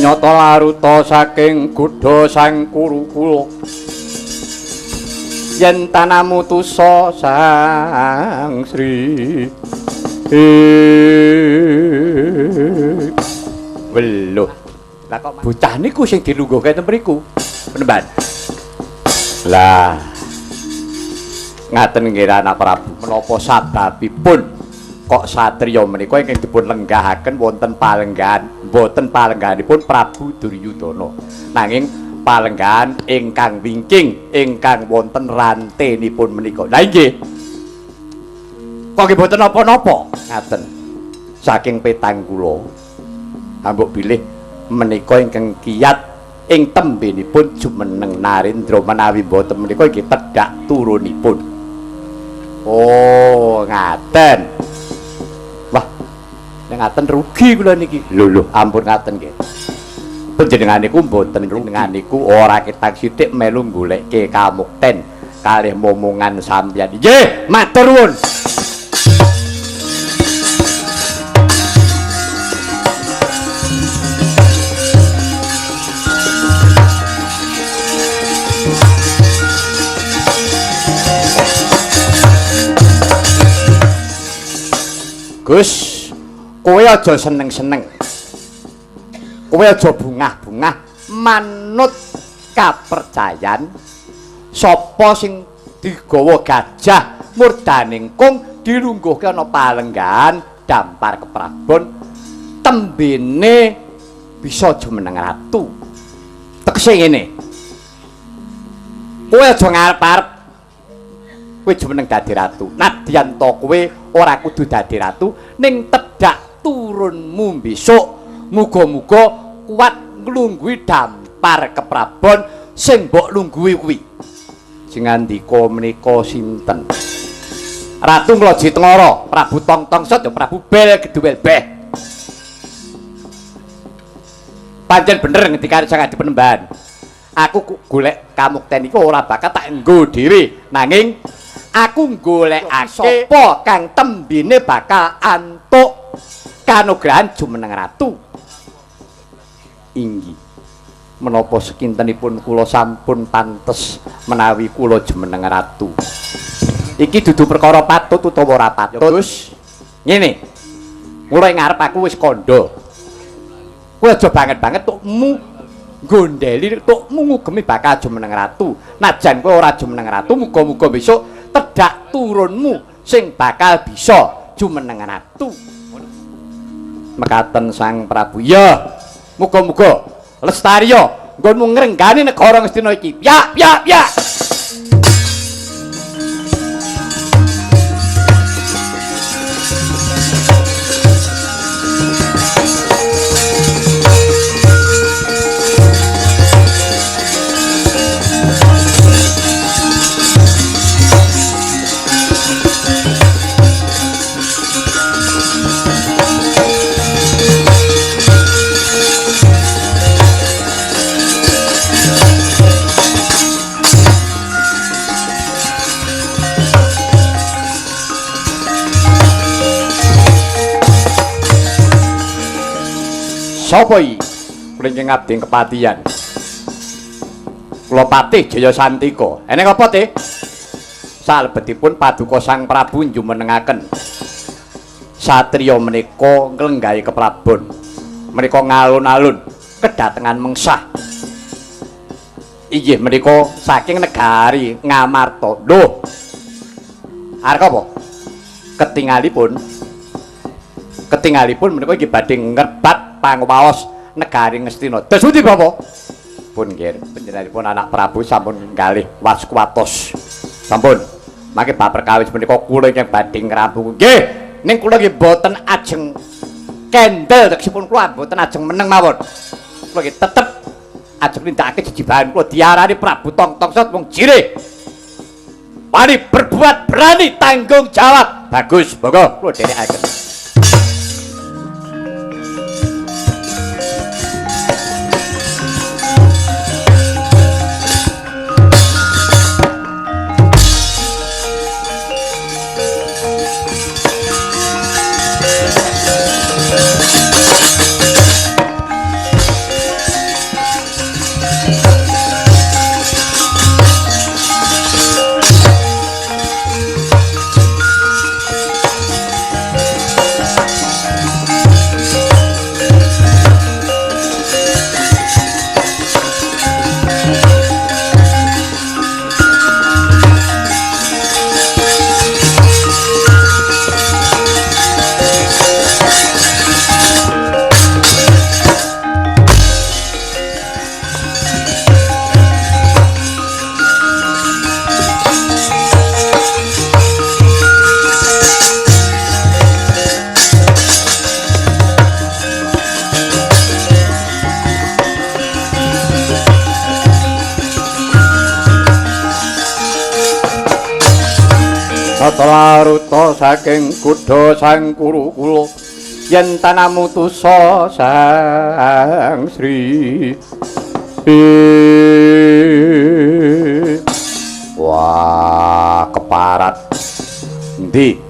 nyata laruta saking Gudha Sang Kurukula yen tanamu tusa Sang Sri weluh lah kok bocah niku sing dilungguhke ten mriku penemban lah ngaten nggih anak Prabu menapa sababipun kok satriya menika ingkang dipun lenggahaken wonten palenggahan boten palenggahanipun Prabu Duryudana nanging palenggahan ingkang wingking ingkang wonten rantenipun menika lha nggih kok nggih boten napa-napa ngaten saking petang kula ambuk bilih menika ingkang kiyat ing tembenipun jumeneng Narendra menawi boten menika nggih tedhak turunipun oh ngaten wah nek ngaten rugi kula niki lho ampun ngaten nggih panjenengan niku mboten jenengan niku ora ketang sithik melu goleke kamukten kalih momongan sampeyan nggih matur nuwun Gus, kowe aja seneng-seneng. Kowe aja bungah-bungah manut kapercayan sapa sing digawa gajah murdaning kung dilungguhke ana palenggahan dampar keprabon tembene bisa jumeneng ratu. Tekse ngene. Kowe aja ngarep-arep kowe jumeneng dadi ratu. Nadyan to kowe ora kudu dadi ratu ning tedhak turunmu besok muga-muga kuat nglungguhi dampar keprabon sing mbok lungguhi kuwi. Sing ngandika menika sinten? Ratu Nglaji Tengara, Prabu Tongtongsot ya Prabu Bel Gedhuwel Beh. Pancen bener ngendikane Sang Adi Penembahan. Aku golek kamukten iku ora bakal tak nggo dhewe, nanging aku golekake sapa kang tembine bakal antuk kanugrahan jumeneng ratu. Inggih. Menapa sekintenipun kula sampun pantes menawi kula jumeneng ratu. Iki dudu perkara patut utawa ora patut. Gus, ngene. Mulai ngarep aku wis kandha. Kowe aja banget-banget tukmu gondeli tukmu ngugemi bakal jumeneng ratu. Najan kowe ora jumeneng ratu, muga-muga besok tedhak turunmu sing bakal bisa jumeneng ratu. Mekaten Sang Prabu. Ya, muga-muga lestariya nggonmu ngrenggani negara Ngastina iki. Ya. Sapa iki? Kula ingkang ngabdi kepatihan. Kula Patih Jaya Santika. Eneng apa, Tih? Salebetipun paduka Sang Prabu njumenengaken satriya menika nglenggahi keprabon. Menika ngalun-alun kedatengan mengsah. Inggih menika saking negari Ngamarta. Lho. Arep apa? Ketingalipun menika iki badhe ngerbat panguwaos negari Ngastina. Dados pundi Bapak? Pun nggih, panjenenganipun anak Prabu sampun kalih waskuwatos. Sampun. Mangke bab perkawis menika kula ingkang badhe ngrampung. Nggih, ning kula nggih boten ajeng kendel tegesipun kula boten ajeng meneng mawon. Kula nggih tetep ajeng nindakake jejibahan kula diarani Prabu Tongtongsot wong jirih. Wani berbuat berani tanggung jawab. Bagus, monggo kula dherekaken. Telaruta saking kuda sang Kurukula yen tanamu tusa sang Sri. Wah, keparat. Endi?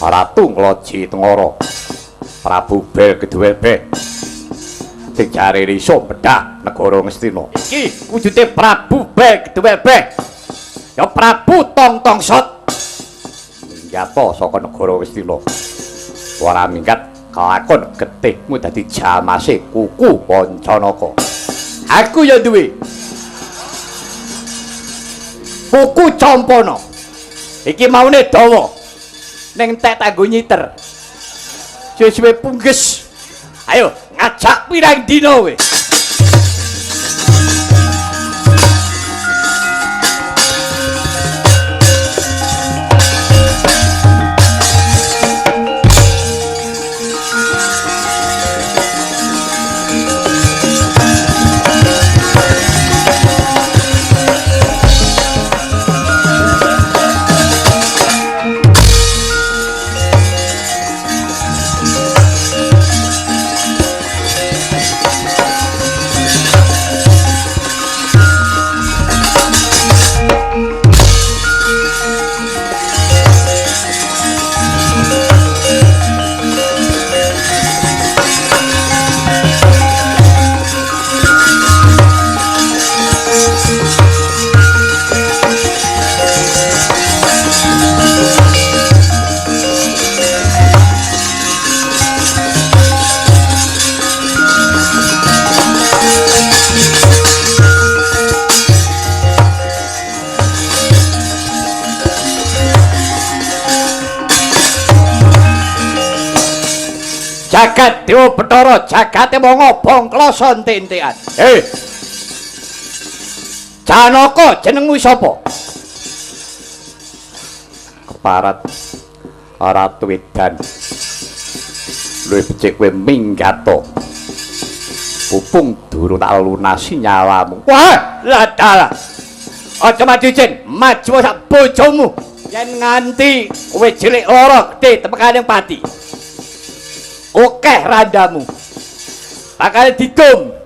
Ratu Ngloji Tengara. Prabu Bel Kedhuwebe. Sing jare iso bedhak negara Ngastina. Iki wujude Prabu Bel Kedhuwebe. Ya Prabu Tongtongsot. Nyapa saka negara Ngastina. Ora minggat kelakon getihmu dadi jamase kuku Pancanaka. Aku ya duwe kuku Campana. Iki maune dawa. Ning tek tanggo nyiter. Suwe pungges. Ayo ngajak pirang dina kowe. Jagat Dewa Bathara, jagate mongo bongkloso entek-entekan. Janaka jenengmu sapa? Keparat Ratu Edan. Luwih becik kowe minggato. Pupung durung tak lunasi nyawamu. Wah, ladalah. Aja maju Jen, maju sak bojomu. Yen nganti kowe cilik lara gedhe tepekaning pati. Oke randamu bakal didum.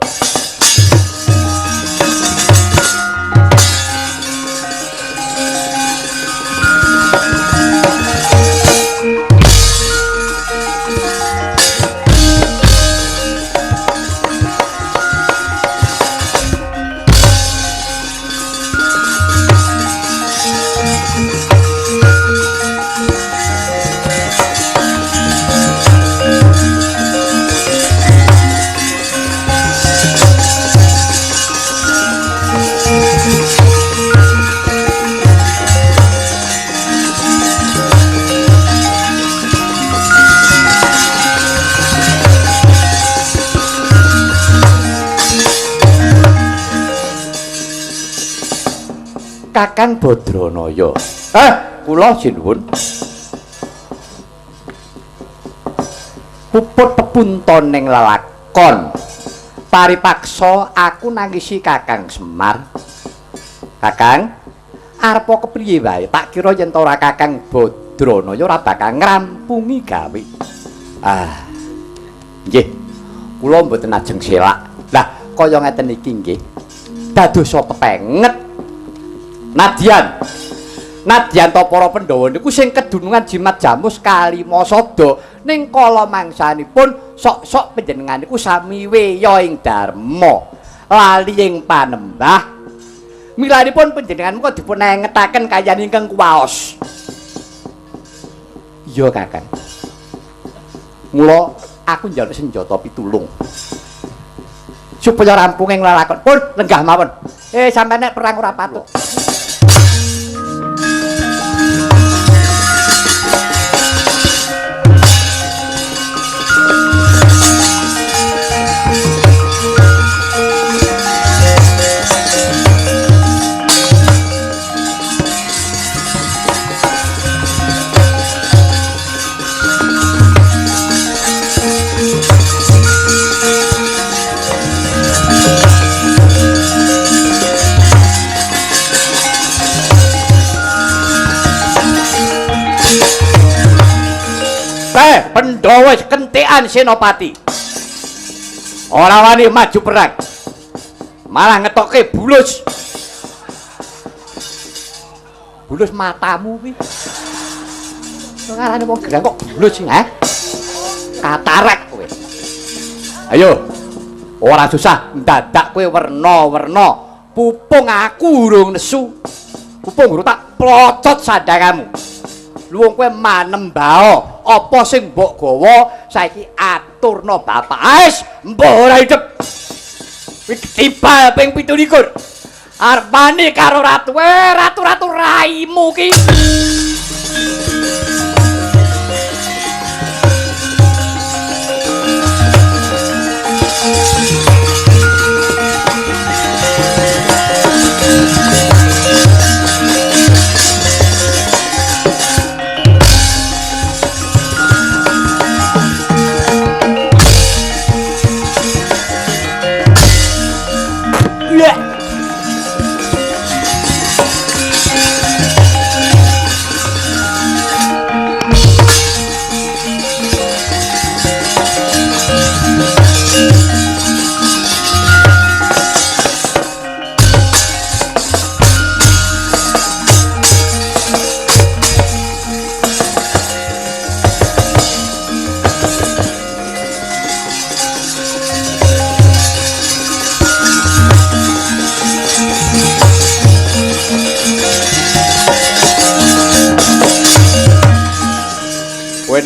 Kakang Badranaya. Kula sinuwun. Puput pepunton ning lelakon. Paripaksa aku nangisi Kakang Semar. Kakang, arepa kepriye wae? Tak kira yen ora Kakang Badranaya ora bakal ngrampungi gawe. Nggih. Kula mboten ajeng selak. Lah, kaya ngeten iki nggih. Dadosa pepenget. Nadyan to para Pandhawa niku sing kedunungan jimat jamus Kalimasada ning kala mangsanipun sok-sok panjenengan niku sami weya ing dharma lali ing panembah milanipun panjenengan kok dipun ngetaken kayan ingkang kuwaos. Iya Kakang. Mula aku njaluk senjata pitulung supaya rampung ing lelakon pun lenggah mawon. Sampeyan nek perang ora patut. Papan Senopati. Ora wani maju perang. Malah ngetokke bulus. Bulus matamu kuwi. Ngarane wong gerang kok bulus sing, Katarak kowe. Ayo. Ora susah ndadak kowe werna-werna. Pupung aku urung nesu. Pupung urung tak plocot sandangamu. Luwung kowe manembao apa sing mbok gawa saiki aturna bapak. Ais, mbok ora idep. Tiba ping 17. Arepane karo ratu, ratu-ratu raimu ki.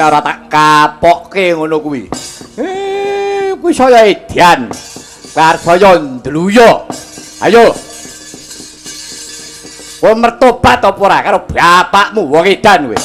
Ora tak kapokke ngono kuwi. Kuwi saya edan. Bar saya ndluya. Ayo. Kowe mertobat apa ora karo bapakmu wong edan kowe.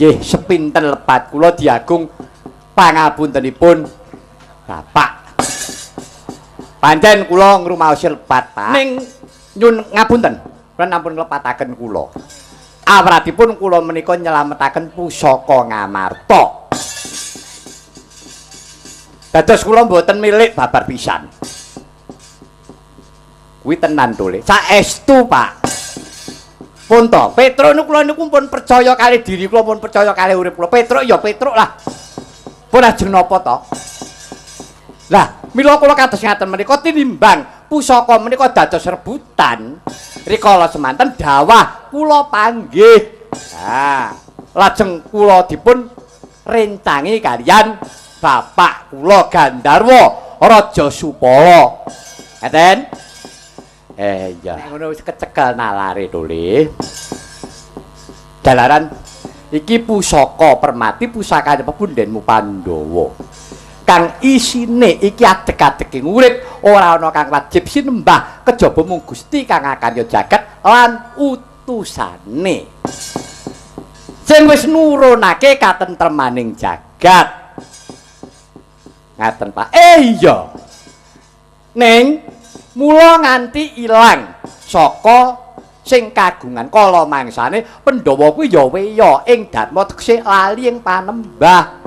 Nggih, sepinten lepat kula diagung pangapuntenipun Bapak. Pancen kula ngrumaosi lepat, Pak. Ning nyun ngapunten, kula ampun lepataken kula. Awratipun kula menika nyelametaken pusaka Ngamarta. Dados kula mboten milik babar pisan. Kuwi tenan to, Le. Saestu, Pak. Pun to, Petruk niku kula niku pun percaya kali diri kula, pun percaya kali urip kula. Petruk ya Petruk lah. Pun ajeng napa to? Lah, mila kula kados ngaten menika tinimbang pusaka menika dados rebutan. Rikala semanten dawah kula panggih. Nah, lajeng kula dipun rencangi kalian bapak kula Gandharwa Raja Supala. Ngaten? Iya. Ngono wis kecekel nalare to, Le. Dalaran iki pusaka permati pusakane pepundhenmu Pandhawa. Kang isine iki adeg-adege urip, ora ana kang wajib sinembah kejaba mung Gusti kang akarya jagat lan utusane. Sing wis nurunake katentremaning jagat. Ngaten, Pak. Iya. Ning mula nganti ilang saka sing kagungan kala mangsane Pandhawa kuwi ya weya ing dharma tegese lali ing panembah.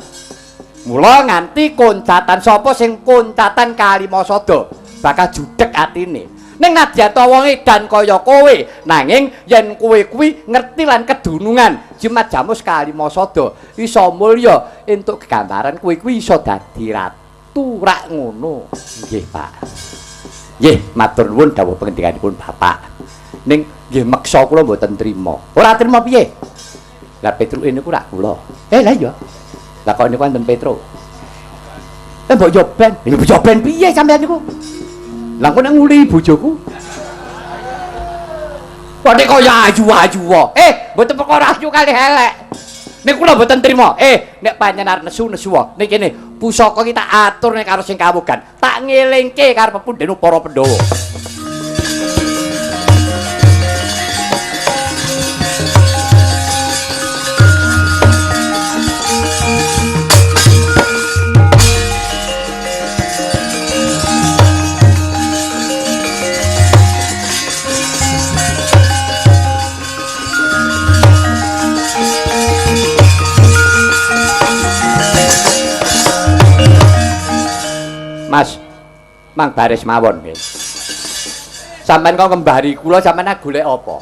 Mula nganti koncatan sapa sing koncatan Kalimasada bakal judhek atine. Ning nadyan wong edan kaya kowe, nanging yen kowe kuwi ngerti lan kedunungan jimat jamus Kalimasada, iso mulya entuk gegambaran kowe kuwi iso dadi ratu rak ngono. Nggih, Pak. Nggih, matur nuwun dawuh pengendikanipun Bapak. Ning nggih meksa kula mboten trima. Ora trima piye? Lah Petruk niku rak kula. Lah iya. Lah kok niku wonten Petruk. Mbok yo ben. Mbok yo ben piye sampeyan niku? Lah kok nek nguli bojoku. Kok nek kaya ayu-ayu wae. Mboten perkara ayu kali elek. Nek kula mboten trima. Nek panjenengan nesu-nesu wae. Nek kene pusaka ki tak atur nek karo sing kawogan. Tak ngelingke karo pepundhen para Pandhawa. Mang baris mawon nggih. Sampeyan kok ngembari kula sampeyan golek apa?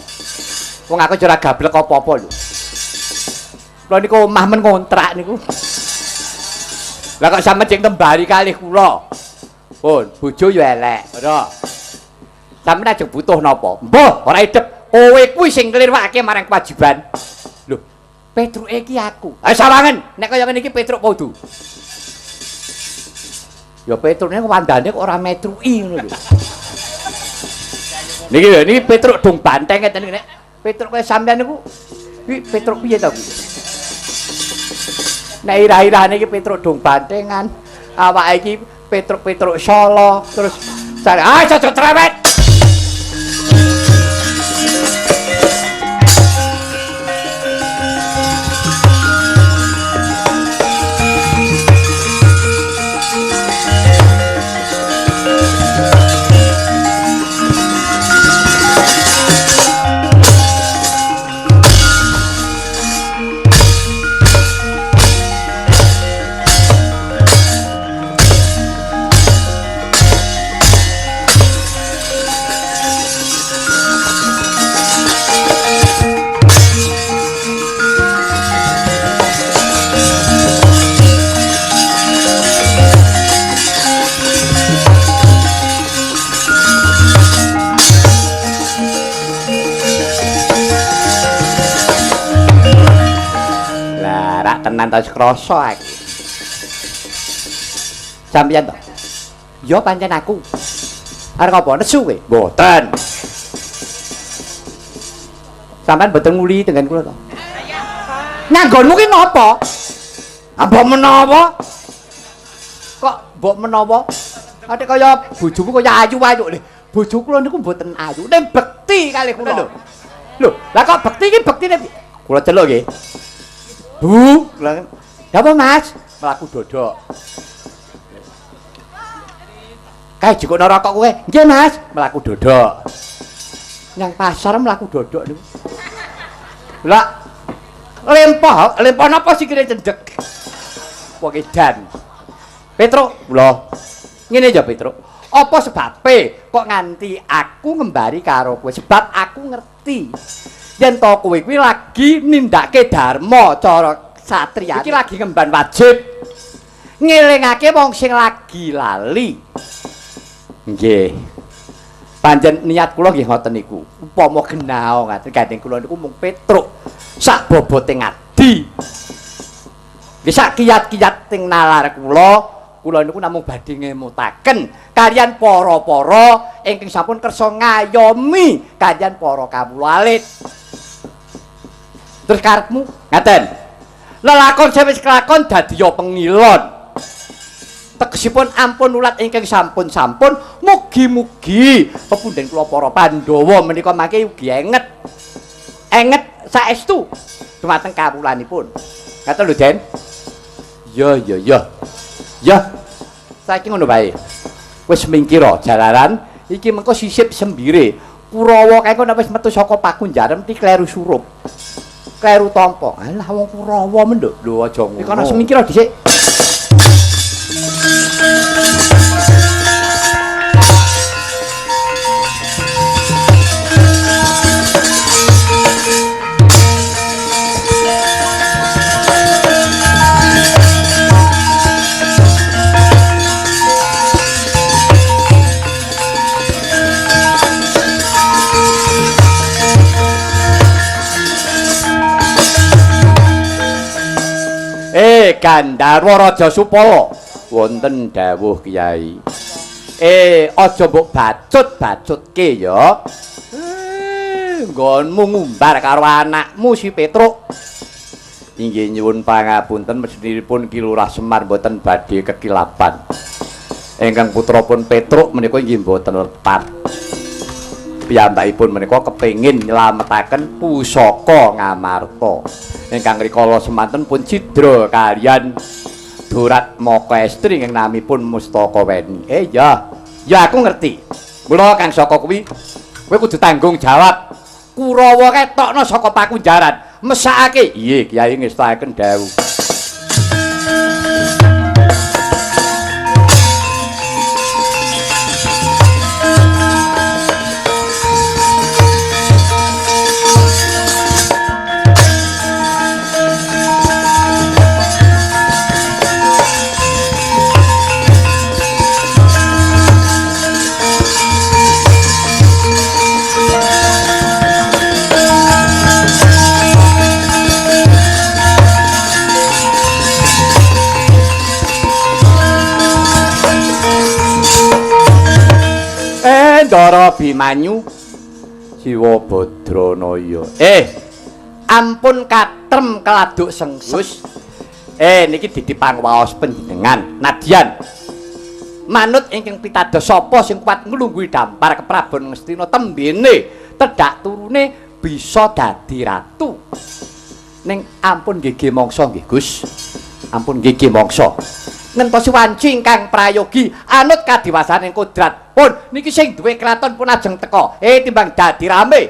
Wong aku ora gablek apa-apa lho. Kula niku omah men kontrak niku. Lah kok sampeyan sing ngembari kalih kula. Pun, bojo yo elek, ora. Sampeyan aja butuh napa? Mbah, ora idep. Kowe kuwi sing nglirwakake marang kewajiban. Lho, Petruke iki aku. Ayo sawangen, nek kaya ngene iki Petruk podo. Ya Petrukne wandane kok ora metruki ngono lho. Niki Petruk dong banteng ngeten iki nek Petruk kaya sampean niku iki Petruk piye to kuwi? Nek ira-irane iki Petruk dong bantengan, awake iki Petruk Solo terus aja cerewet. Tenan ta krasa iki. Sampeyan to? Ya pancen aku. Arep apa nesu kowe? Mboten. Sampeyan mboten nguli dengan kula to? Nganggonmu ki napa? Mbok menawa? Kok mbok menawa? Ate kaya bojomu kaya ayu-ayu lho. Bojo kula niku mboten ayu, ning bekti kalih kula lho. Lho, lah kok bekti iki bektine kula celuk nggih. Bu, ya apa Mas? Melaku dodok. Kayak jikono rokok kowe. Nggih Mas, melaku dodok. Nang pasar melaku dodok niku. Lah lempah napa sikile cendhek. Wong edan. Petruk, kula. Ngene ya Petruk. Apa sebabe kok nganti aku ngembari karo kowe? Sebab aku ngerti. Yen to kowe kuwi lagi nindakake dharma cara satriya. Iki lagi ngemban wajib. Ngelingake wong sing lagi lali. Nggih. Panjen niat kula nggih ngoten niku. Upama genao ngaten gandeng kula niku mung Petruk sak bobote ngadi. Nggih sak kiyat-kiyat teng nalar kula niku namung badhe ngemutaken kaliyan para-para ingkang sampun kersa ngayomi kaliyan para kawula alit. Terus karepmu ngaten. Lelakon sewis kelakon dadiya pengilon. Tegesipun ampun ulat ingkang sampun-sampun mugi-mugi pepundhen kula para Pandhawa menika mangke ugi enget saestu dumateng kawulanipun. Ngaten lho Den. Ya. Saiki ngono bae. Wis mingkira jalaran iki mengko sisip sembire. Kurawa kae kok wis metu saka pakunjaran mesti kleru surup. Kleru tampa. Alah wong Kurawa menduk. Lho aja ngono. Iki ana semikira dhisik. Gandharwa Raja Supala wonten dawuh Kyai. Aja mbok bacut-bacutke ya. Nggonmu ngumbar karo anakmu si Petruk. Inggih nyuwun pangapunten mesinipun Ki Lurah Semar mboten badhe kekilapan. Ingkang putrapun Petruk menika inggih mboten lepat. Piyambakipun menika kepengin nyelametaken pusaka Ngamarta. Ingkang rikala semanten pun cidra kaliyan Durat Maka Estri ingkang namipun Mustaka Weni. Ya aku ngerti. Mula kang saka kuwi kowe kudu tanggung jawab. Kurawa ketokno saka pakunjaran. Mesakake. Iye Kyai ngestaken dawuh. Ndara Bimanyu Jiwa Badranaya. Ampun katrem keladuk senggus. Niki ditipang waos panjenengan. Nadyan manut ingkang pitados sapa sing kuat nglungguhi dampar keprabon Ngastina tembene tedhak turune bisa dadi ratu. Ning ampun nggih mangsa nggih Gus. Ampun nggih mangsa. Ngentosi wanci ingkang prayogi anut kadiwasaning kodrat pun niki sing duwe kraton pun ajeng teka. Timbang dadi rame.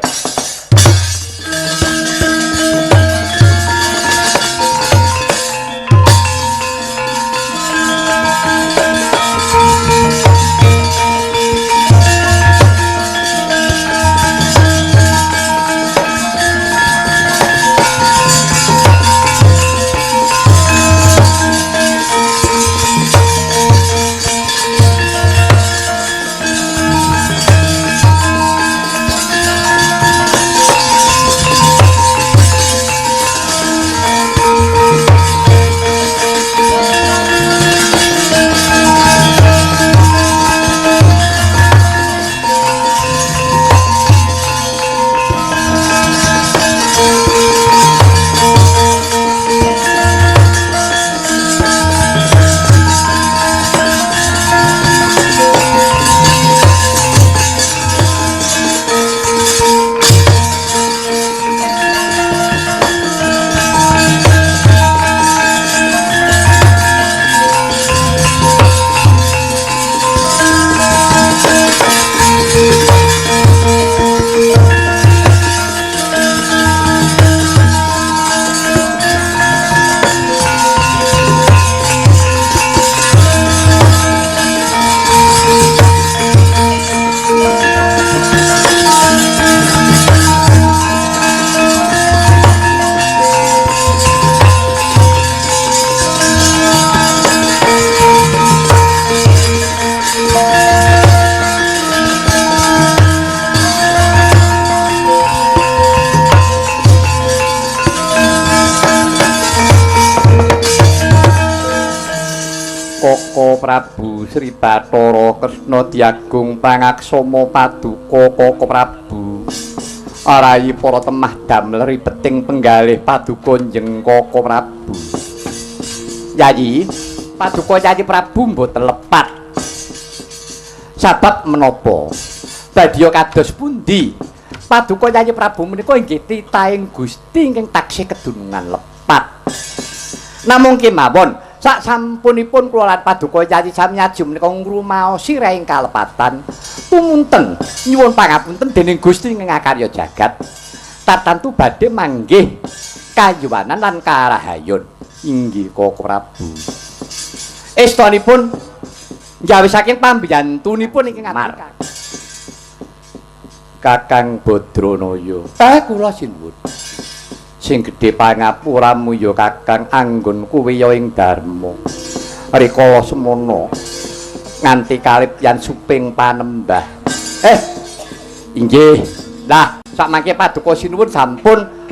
Prabu Sri Bathara Kresna Diagung Pangaksama Paduka Koko Prabu Arayi para temah damel ripeting penggalih Paduka Njeng Koko Prabu. Yayi Paduka Yayi Prabu mboten lepat. Sabab menapa? Badya kados pundi? Paduka Yayi Prabu menika inggih titahing Gusti ingkang taksih kedunungan lepat. Namung kemawon sak sampunipun kula lan Paduka Yayi Samyaji menika ngrumaosi raing kalepatan tumunten nyuwun pangapunten dening Gusti ingkang ngakarya jagat tartamtu badhe manggih kayuwanan lan karahayon inggih Koko Prabu. Estanipun njawi saking pambiyantunipun ingkang atur Kakang Badranaya. Kula sinuwun sing gedhe pangapuramu ya Kakang anggon kuwi ya ing dharma rikala semono nganti kalipyan suping panembah. Inggih. Lah sakmangke Paduka sinuwun sampun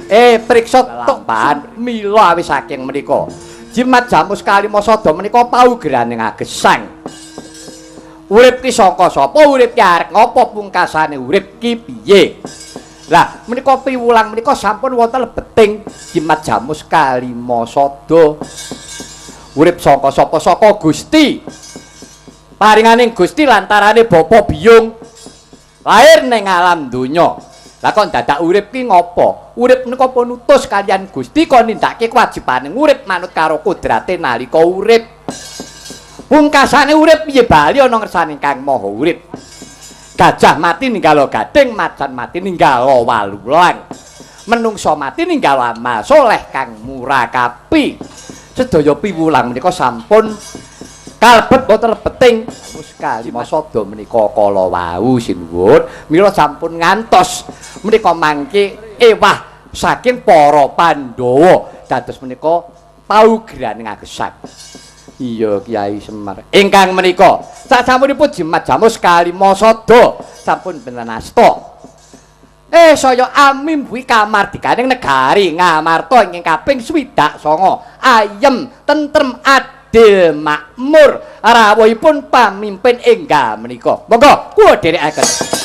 priksa lampahan mila awis saking menika. Jimat Jamus Kalimasada menika paugerane ngagesang. Urip ki saka sapa? Urip ki arep ngapa pungkasane urip ki piye? Lah menika piwulang menika sampun wonten lebeting Jimat Jamus Kalimasada. Urip saka sapa? Saka Gusti. Paringaning Gusti lantarane bapa biyung lahir ning alam donya. Lah kok dadak urip ki ngopo? Urip menika pun utus kaliyan Gusti kon nindakake kewajibaning urip manut karo kodrate nalika urip. Pungkasane urip piye bali ana ngersane Kang Maha Urip. Gajah mati ninggalo gading, macan mati ninggalo walulang. Menungso mati ninggalo amal soleh kang murakapi. Sedaya piwulang menika sampun kalebet boten lebeting Kalimasada menika kala wau sinuwun. Mila sampun ngantos menika mangke ewah saking para Pandhawa dados menika paugerane ngagesang. Iya Kyai Semar. Ingkang menika sasampunipun Jimat Jamus Kalimasada sampun benten asta. Saya amimbuhi kamardikaning negari Ngamarta ingkang kaping 29 ayem tentrem adil makmur rawuhipun pamimpin enggal menika. Monggo kula dherekaken.